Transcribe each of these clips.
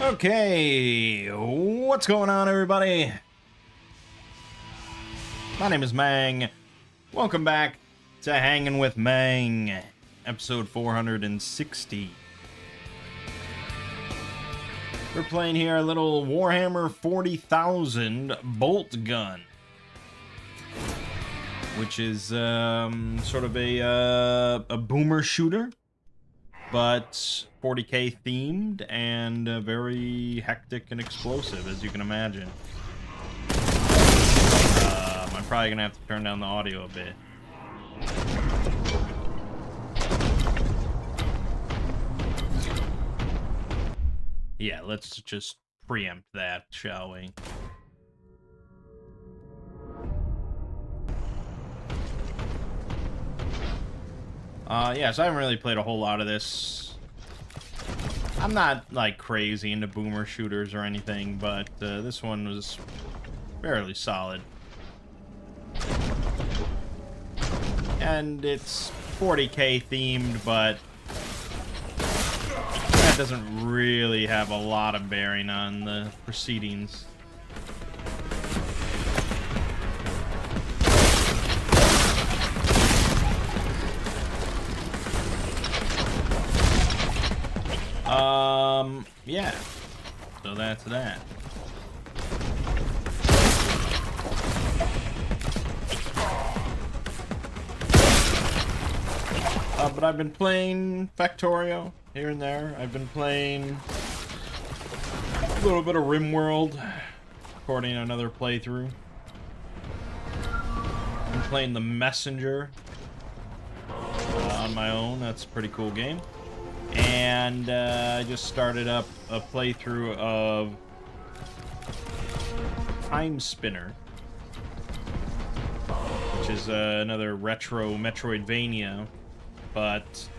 Okay, what's going on, everybody? My name is Mangg. Welcome back to Hanging with Mangg, episode 460. We're playing here a little Warhammer 40,000 bolt gun, which is sort of a boomer shooter, but 40k themed and very hectic and explosive, as you can imagine. I'm probably gonna have to turn down the audio a bit. Yeah, let's just preempt that, shall we? Yeah, so I haven't really played a whole lot of this. I'm not, like, crazy into boomer shooters or anything, but this one was fairly solid. And it's 40k themed, but that doesn't really have a lot of bearing on the proceedings. Yeah. So that's that. But I've been playing Factorio here and there. I've been playing a little bit of RimWorld, recording another playthrough. I'm playing The Messenger on my own. That's a pretty cool game. And I just started up a playthrough of Time Spinner, which is another retro Metroidvania, but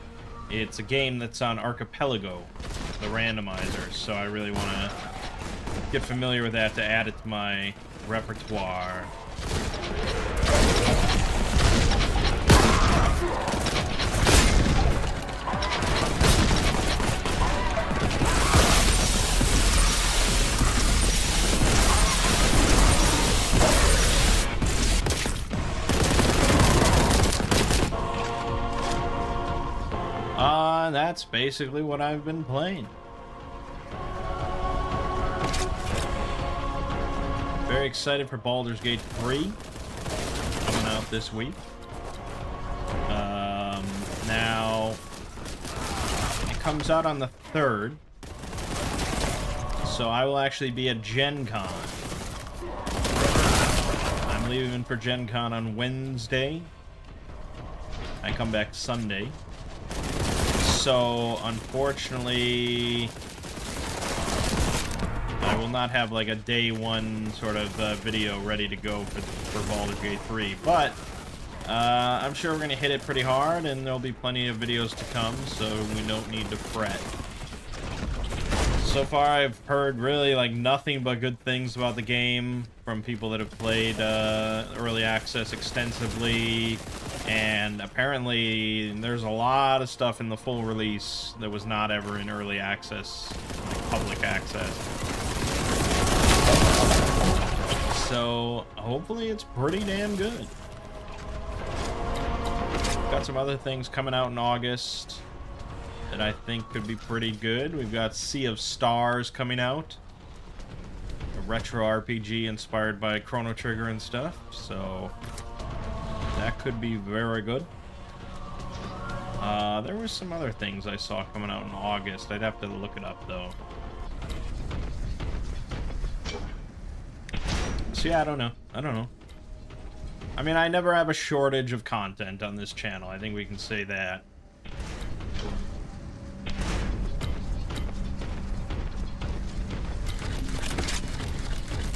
it's a game that's on Archipelago, the randomizer, so I really want to get familiar with that to add it to my repertoire. That's basically what I've been playing. Very excited for Baldur's Gate 3 coming out this week. Now it comes out on the 3rd, so I will actually be at Gen Con. I'm leaving for Gen Con on Wednesday. I come back Sunday. So, unfortunately, I will not have like a day one sort of video ready to go for Baldur's Gate 3, but I'm sure we're going to hit it pretty hard, and there'll be plenty of videos to come, so we don't need to fret. So far, I've heard really like nothing but good things about the game from people that have played early access extensively. And apparently, there's a lot of stuff in the full release that was not ever in early access, like public access. So, hopefully it's pretty damn good. Got some other things coming out in August that I think could be pretty good. We've got Sea of Stars coming out. A retro RPG inspired by Chrono Trigger and stuff, so that could be very good. There were some other things I saw coming out in August. I'd have to look it up, though. So yeah, I don't know. I mean, I never have a shortage of content on this channel. I think we can say that.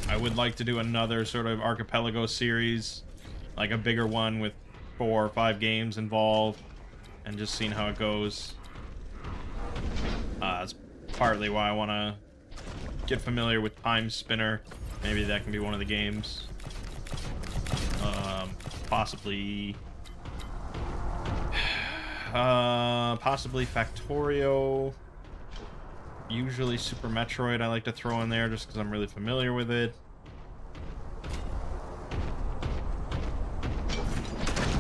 I would like to do another sort of Archipelago series, like a bigger one with 4 or 5 games involved, and just seeing how it goes. That's partly why I want to get familiar with Time Spinner. Maybe that can be one of the games. Possibly Factorio. Usually Super Metroid I like to throw in there just because I'm really familiar with it.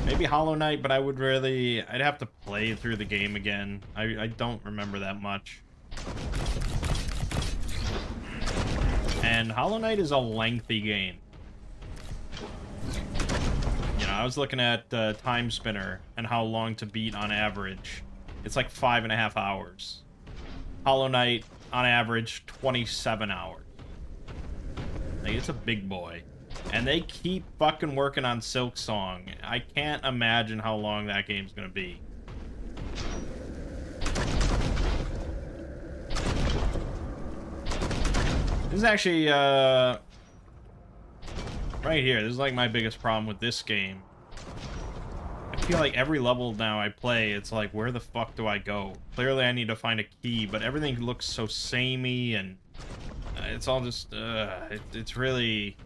Maybe Hollow Knight, but I'd have to play through the game again. I don't remember that much. And Hollow Knight is a lengthy game. You know, I was looking at Time Spinner and how long to beat on average. It's like 5.5 hours. Hollow Knight, on average, 27 hours. Like, it's a big boy. And they keep fucking working on Silk Song. I can't imagine how long that game's gonna be. This is actually, right here, this is like my biggest problem with this game. I feel like every level now I play, it's like, where the fuck do I go? Clearly I need to find a key, but everything looks so samey, and it's all just, it's really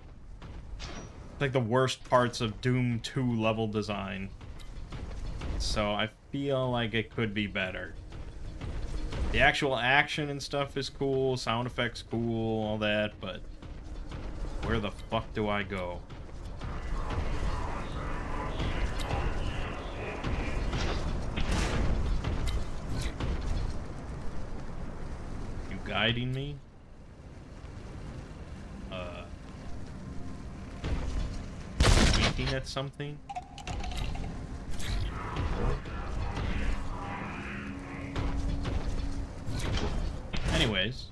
like the worst parts of Doom 2 level design. So I feel like it could be better. The actual action and stuff is cool, sound effects cool, all that, but where the fuck do I go? You guiding me? Winking at something? Anyways.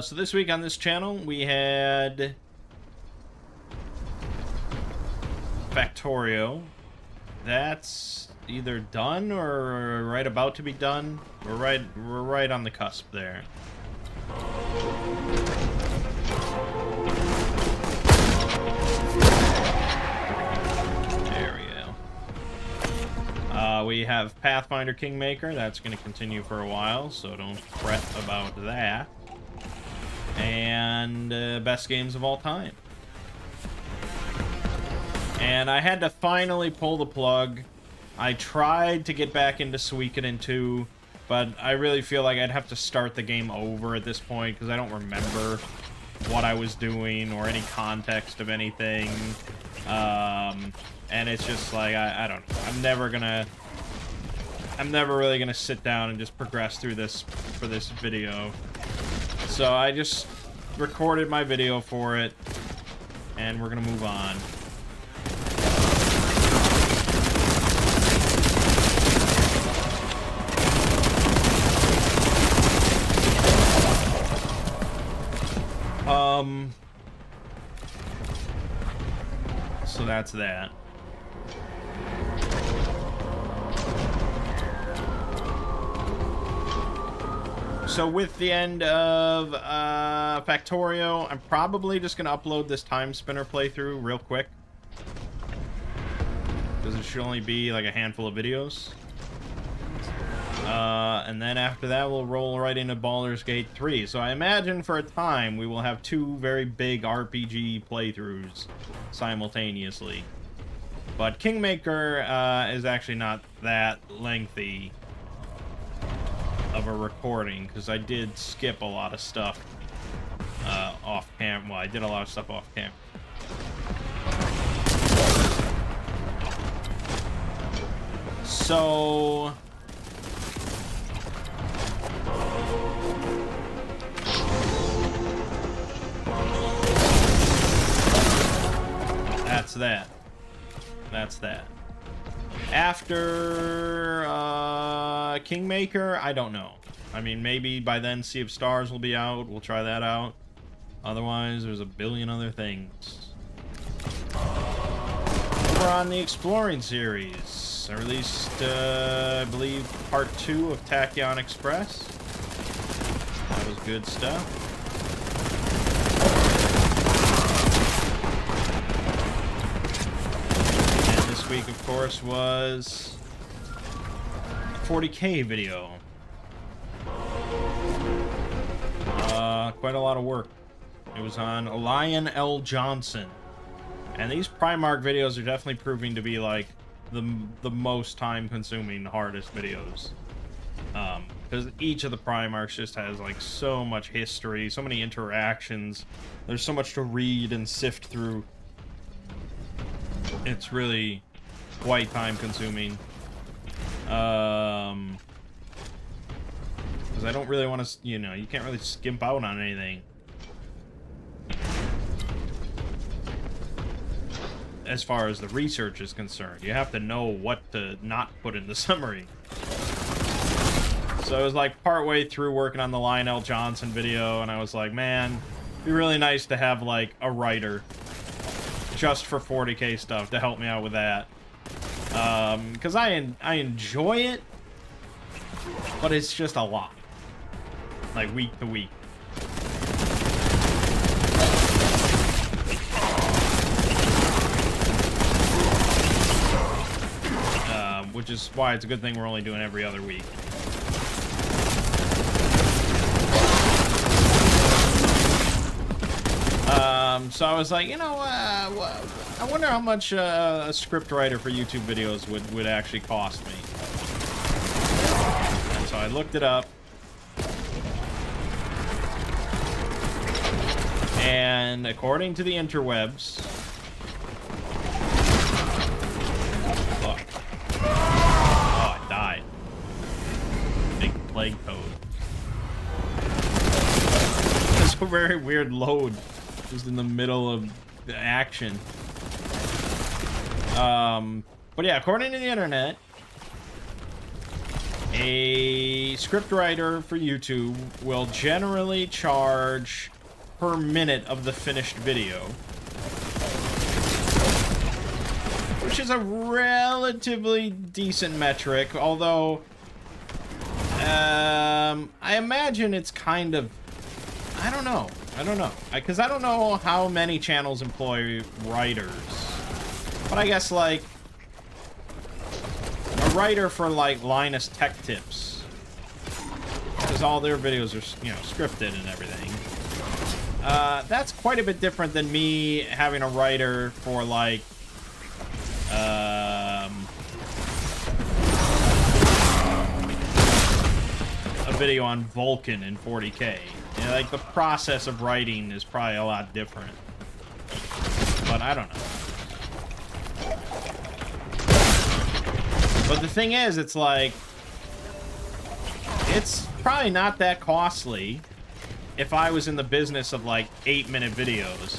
So this week on this channel, we had Factorio. That's either done or right about to be done. We're right on the cusp there. We have Pathfinder Kingmaker. That's going to continue for a while, so don't fret about that. And best games of all time. And I had to finally pull the plug. I tried to get back into Suikoden 2, but I really feel like I'd have to start the game over at this point, because I don't remember what I was doing or any context of anything. And it's just like, I don't know. I'm never really gonna sit down and just progress through this for this video. So I just recorded my video for it, and we're gonna move on. So that's that. So with the end of Factorio, I'm probably just going to upload this Time Spinner playthrough real quick. Because it should only be like a handful of videos. And then after that, we'll roll right into Baldur's Gate 3. So I imagine for a time, we will have two very big RPG playthroughs simultaneously. But Kingmaker is actually not that lengthy of a recording, because I did skip a lot of stuff off camera. Well, I did a lot of stuff off camera. So that's that. That's that. After Kingmaker, I don't know. I mean, maybe by then Sea of Stars will be out. We'll try that out. Otherwise, there's a billion other things. We're on the Exploring series. I released, I believe, part 2 of Tachyon Express. That was good stuff. Week, of course, was a 40K video. Quite a lot of work. It was on Lion L. Johnson. And these Primark videos are definitely proving to be like the most time-consuming, hardest videos. Because each of the Primarchs just has like so much history, so many interactions. There's so much to read and sift through. It's really quite time-consuming. Because I don't really want to, you know, you can't really skimp out on anything. As far as the research is concerned, you have to know what to not put in the summary. So it was like partway through working on the Lionel Johnson video, and I was like, man, it'd be really nice to have like a writer just for 40K stuff to help me out with that. Because I enjoy it, but it's just a lot, like week to week. Which is why it's a good thing we're only doing every other week. So I was like, you know, I wonder how much a script writer for YouTube videos would actually cost me. And so I looked it up. And according to the interwebs, look. Oh, I died. Big plague toad. It's a very weird load. Just in the middle of the action. But yeah, according to the internet, a scriptwriter for YouTube will generally charge per minute of the finished video, which is a relatively decent metric, although I imagine it's kind of, I don't know, because I don't know how many channels employ writers, but I guess like a writer for like Linus Tech Tips, because all their videos are, you know, scripted and everything. That's quite a bit different than me having a writer for like a video on Vulcan in 40K. You know, like the process of writing is probably a lot different. But I don't know. But the thing is, it's like, it's probably not that costly if I was in the business of like 8-minute videos.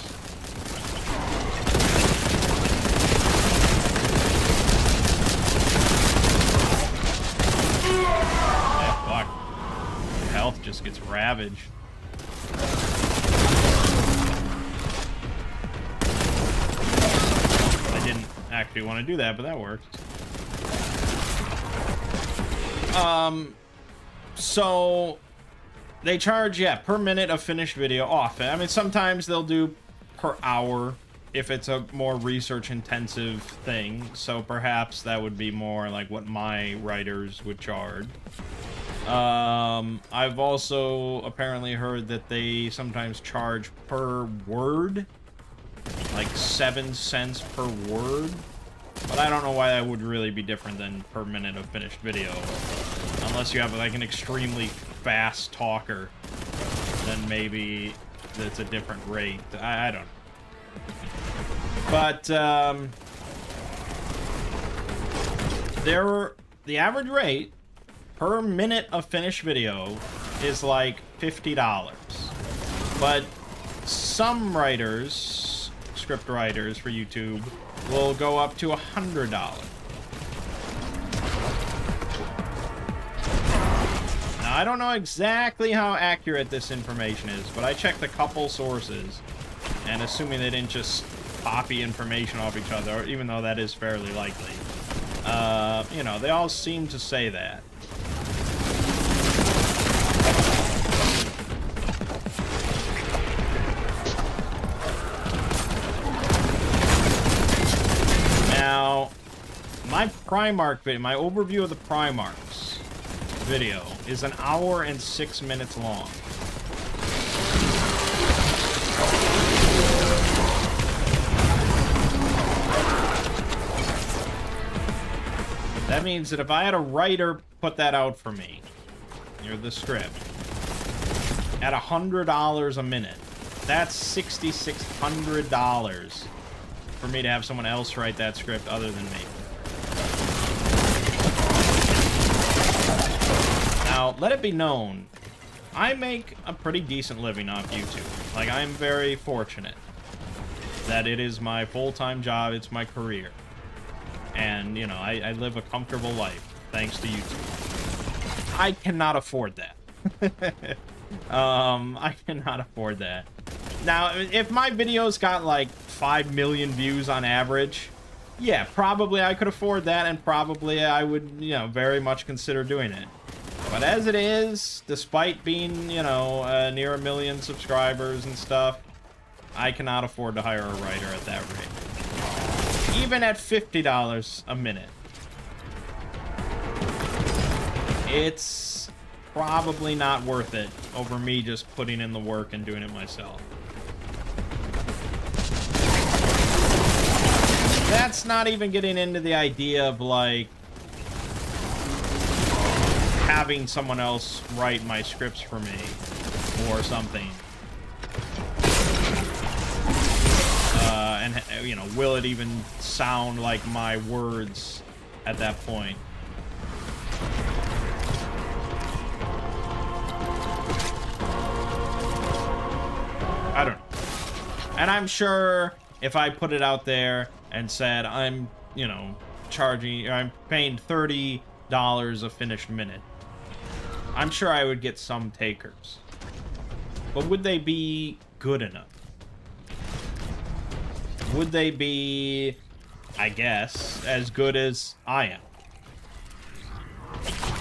Yeah, fuck. Your health just gets ravaged. I didn't actually want to do that, but that worked. So they charge, yeah, per minute of finished video often. I mean, sometimes they'll do per hour if it's a more research-intensive thing. So perhaps that would be more like what my writers would charge. I've also apparently heard that they sometimes charge per word, like 7 cents per word. But I don't know why that would really be different than per minute of finished video. Unless you have like an extremely fast talker, then maybe it's a different rate. I don't know. But the average rate per minute of finished video is like $50. But some writers, script writers for YouTube, will go up to $100. Now, I don't know exactly how accurate this information is, but I checked a couple sources, and assuming they didn't just copy information off each other, even though that is fairly likely, you know, they all seem to say that. Now, my Primarch video, my overview of the Primarchs video is 1 hour and 6 minutes long. That means that if I had a writer put that out for me, near the script, at $100 a minute, that's $6,600 for me to have someone else write that script other than me. Now, let it be known, I make a pretty decent living off YouTube. Like, I'm very fortunate that it is my full-time job, it's my career. And, you know, I live a comfortable life, thanks to YouTube. I cannot afford that. I cannot afford that. Now, if my videos got, like, 5 million views on average, yeah, probably I could afford that, and probably I would, you know, very much consider doing it. But as it is, despite being, you know, near 1 million subscribers and stuff, I cannot afford to hire a writer at that rate. Even at $50 a minute. It's probably not worth it over me just putting in the work and doing it myself. That's not even getting into the idea of, like, having someone else write my scripts for me or something. And, you know, will it even sound like my words at that point? I don't know. And I'm sure if I put it out there and said I'm, you know, I'm paying $30 a finished minute, I'm sure I would get some takers. But would they be good enough? Would they be, I guess, as good as I am?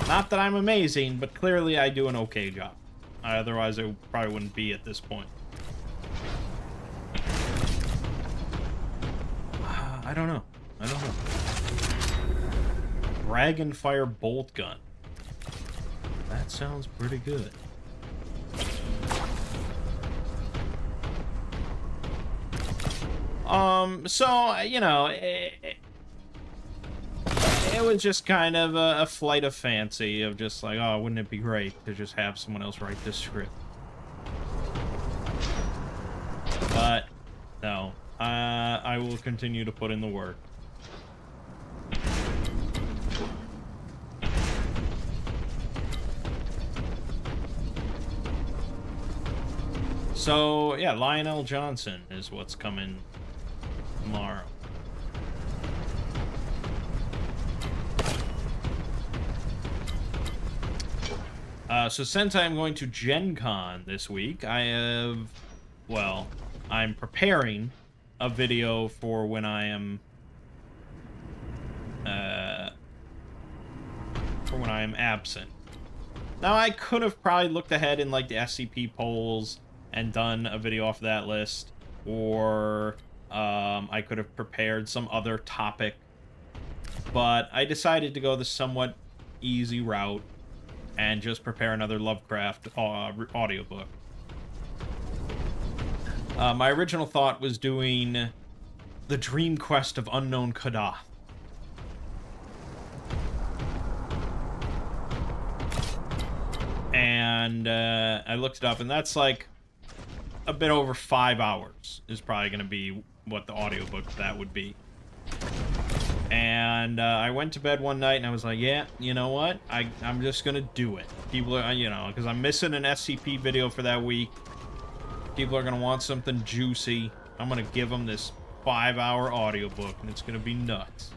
Not that I'm amazing, but clearly I do an okay job. Otherwise, I probably wouldn't be at this point. I don't know. Dragonfire bolt gun. That sounds pretty good. So, you know, it was just kind of a flight of fancy of just like, oh, wouldn't it be great to just have someone else write this script? But, no. I will continue to put in the work. So, yeah, Lionel Johnson is what's coming tomorrow. So since I'm going to Gen Con this week, I'm preparing a video for when I am absent. Now, I could have probably looked ahead in, like, the SCP polls and done a video off that list, or I could have prepared some other topic, but I decided to go the somewhat easy route and just prepare another Lovecraft audiobook. My original thought was doing The Dream Quest of Unknown Kadath. And I looked it up, and that's like a bit over 5 hours is probably going to be what the audiobook that would be. And I went to bed one night and I was like, yeah, you know what? I'm just going to do it. People are, you know, because I'm missing an SCP video for that week. People are going to want something juicy. I'm going to give them this 5-hour audiobook and it's going to be nuts.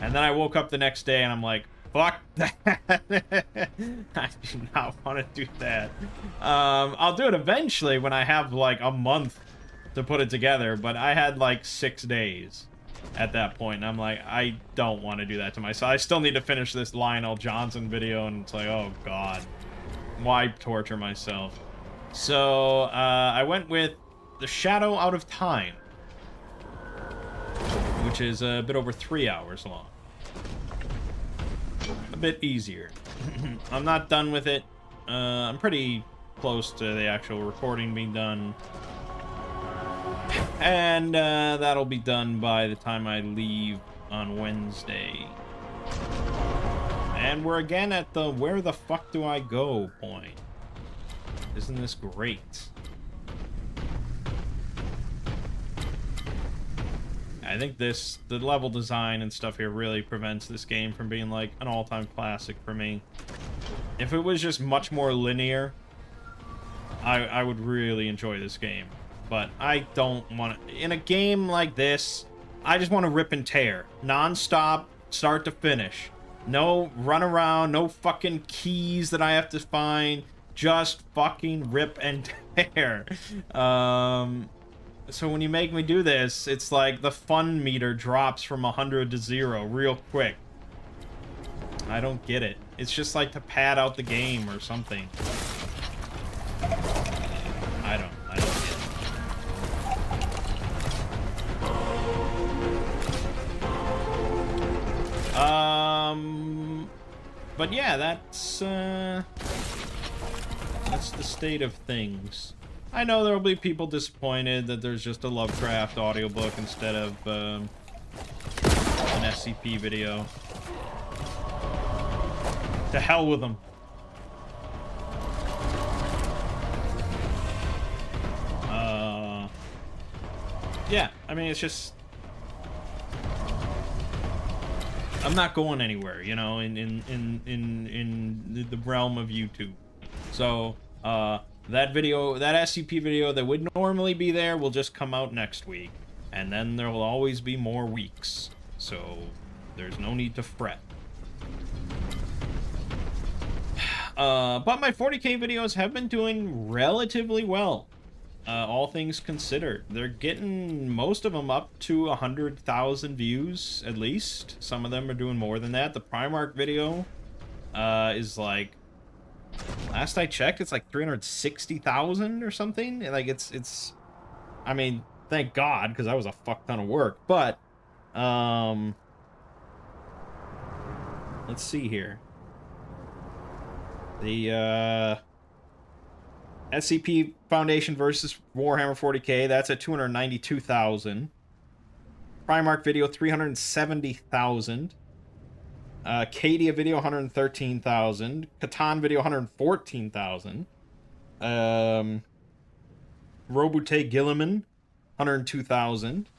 And then I woke up the next day and I'm like, fuck that. I do not want to do that. I'll do it eventually when I have like a month to put it together, but I had like 6 days at that point, and I'm like, I don't want to do that to myself. I still need to finish this Lionel Johnson video, and it's like, oh god, why torture myself? So I went with The Shadow Out of Time, which is a bit over 3 hours long. A bit easier. I'm not done with it. I'm pretty close to the actual recording being done. And that'll be done by the time I leave on Wednesday. And we're again at the where the fuck do I go point. Isn't this great? I think the level design and stuff here really prevents this game from being like an all-time classic for me. If it was just much more linear, I would really enjoy this game. But I don't want to... In a game like this, I just want to rip and tear. Non-stop, start to finish. No run around, no fucking keys that I have to find. Just fucking rip and tear. So when you make me do this, it's like the fun meter drops from 100 to 0 real quick. I don't get it. It's just like to pad out the game or something. I don't get it. But yeah, that's the state of things. I know there will be people disappointed that there's just a Lovecraft audiobook instead of an SCP video. To hell with them. Yeah, I mean, it's just... I'm not going anywhere, you know, in the realm of YouTube. So, that video, that SCP video that would normally be there will just come out next week. And then there will always be more weeks. So, there's no need to fret. But my 40K videos have been doing relatively well. All things considered. They're getting most of them up to 100,000 views, at least. Some of them are doing more than that. The Primarch video is like... Last I checked, it's like 360,000 or something. Like, it's... I mean, thank God, because that was a fuck ton of work. But, let's see here. The, SCP Foundation versus Warhammer 40K, that's at 292,000. Primarch video, 370,000. Cadia video, 113,000. Catan video, 114,000. Robute Gilliman, 102,000.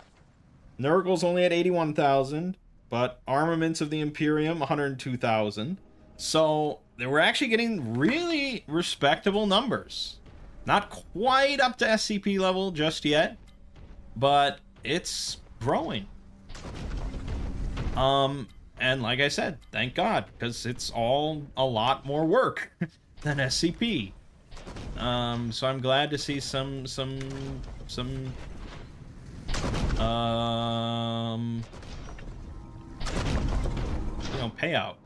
Nurgle's only at 81,000, but Armaments of the Imperium, 102,000. So, they were actually getting really respectable numbers. Not quite up to SCP level just yet, but it's growing. And like I said, thank God, because it's all a lot more work than SCP. So I'm glad to see some you know, payout.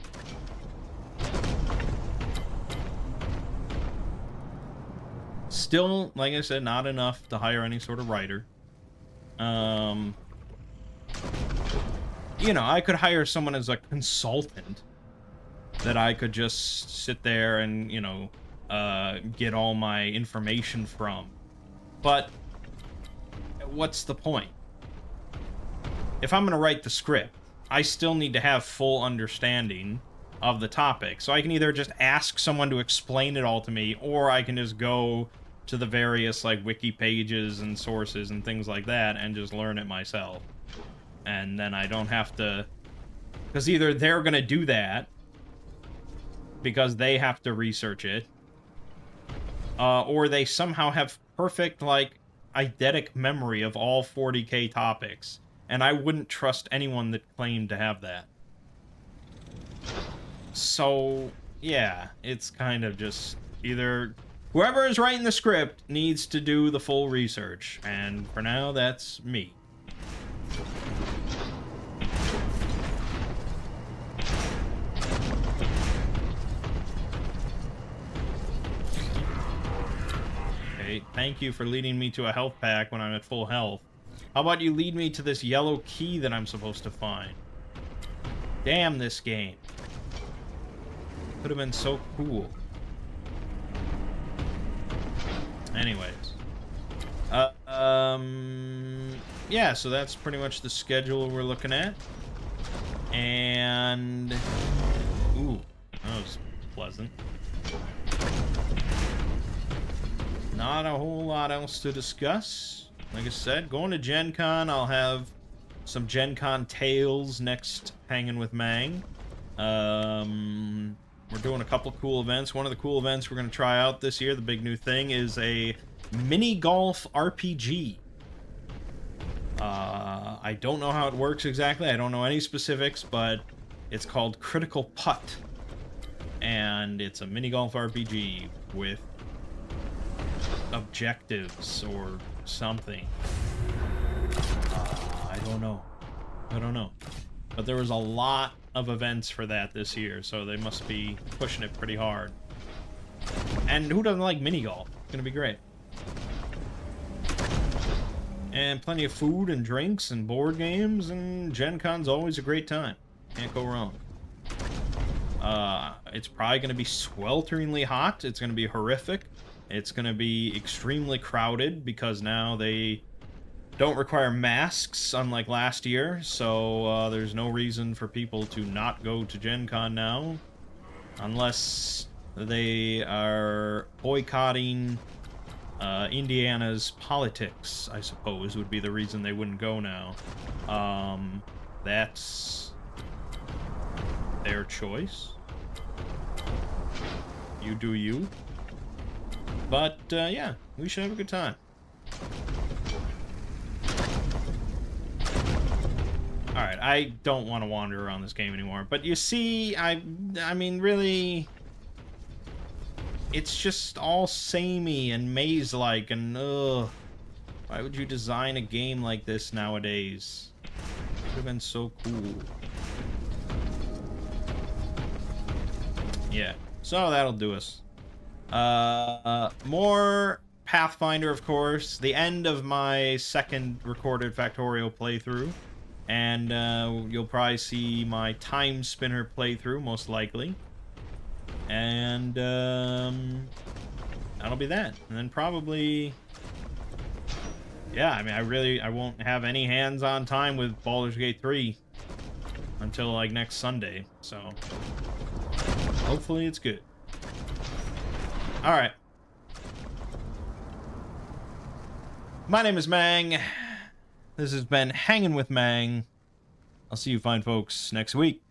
Still, like I said, not enough to hire any sort of writer. You know, I could hire someone as a consultant that I could just sit there and, you know, get all my information from. But what's the point? If I'm going to write the script, I still need to have full understanding of the topic. So I can either just ask someone to explain it all to me, or I can just go to the various, like, wiki pages and sources and things like that and just learn it myself. And then I don't have to... Because either they're going to do that because they have to research it, or they somehow have perfect, like, eidetic memory of all 40K topics. And I wouldn't trust anyone that claimed to have that. So, yeah, it's kind of just either... Whoever is writing the script needs to do the full research. And for now, that's me. Okay, thank you for leading me to a health pack when I'm at full health. How about you lead me to this yellow key that I'm supposed to find? Damn this game. Could have been so cool. Anyways. Yeah, so that's pretty much the schedule we're looking at. And... Ooh, That was pleasant. Not a whole lot else to discuss. Like I said, going to Gen Con, I'll have some Gen Con tales next Hanging with Mangg. We're doing a couple cool events. One of the cool events we're going to try out this year, the big new thing, is a mini golf RPG. I don't know how it works exactly. I don't know any specifics, but it's called Critical Putt. And it's a mini golf RPG with objectives or something. I don't know. But there was a lot of events for that this year, so they must be pushing it pretty hard. And who doesn't like mini golf? It's gonna be great. And plenty of food and drinks and board games, and Gen Con's always a great time. Can't go wrong. It's probably going to be swelteringly hot. It's going to be horrific. It's going to be extremely crowded because now they don't require masks, unlike last year. So there's no reason for people to not go to Gen Con now. Unless they are boycotting Indiana's politics, I suppose, would be the reason they wouldn't go now. That's their choice. You do you. But, yeah, we should have a good time. Alright, I don't want to wander around this game anymore. But you see, I mean, really, it's just all samey and maze-like, and, ugh. Why would you design a game like this nowadays? It would have been so cool. Yeah, so that'll do us. More Pathfinder, of course. The end of my second recorded Factorio playthrough. And you'll probably see my Time Spinner playthrough, most likely. And that'll be that. And then probably, yeah, I mean, I won't have any hands-on time with Baldur's Gate 3 until, like, next Sunday. So hopefully it's good. Alright. My name is Mangg. This has been Hanging with Mangg. I'll see you fine folks next week.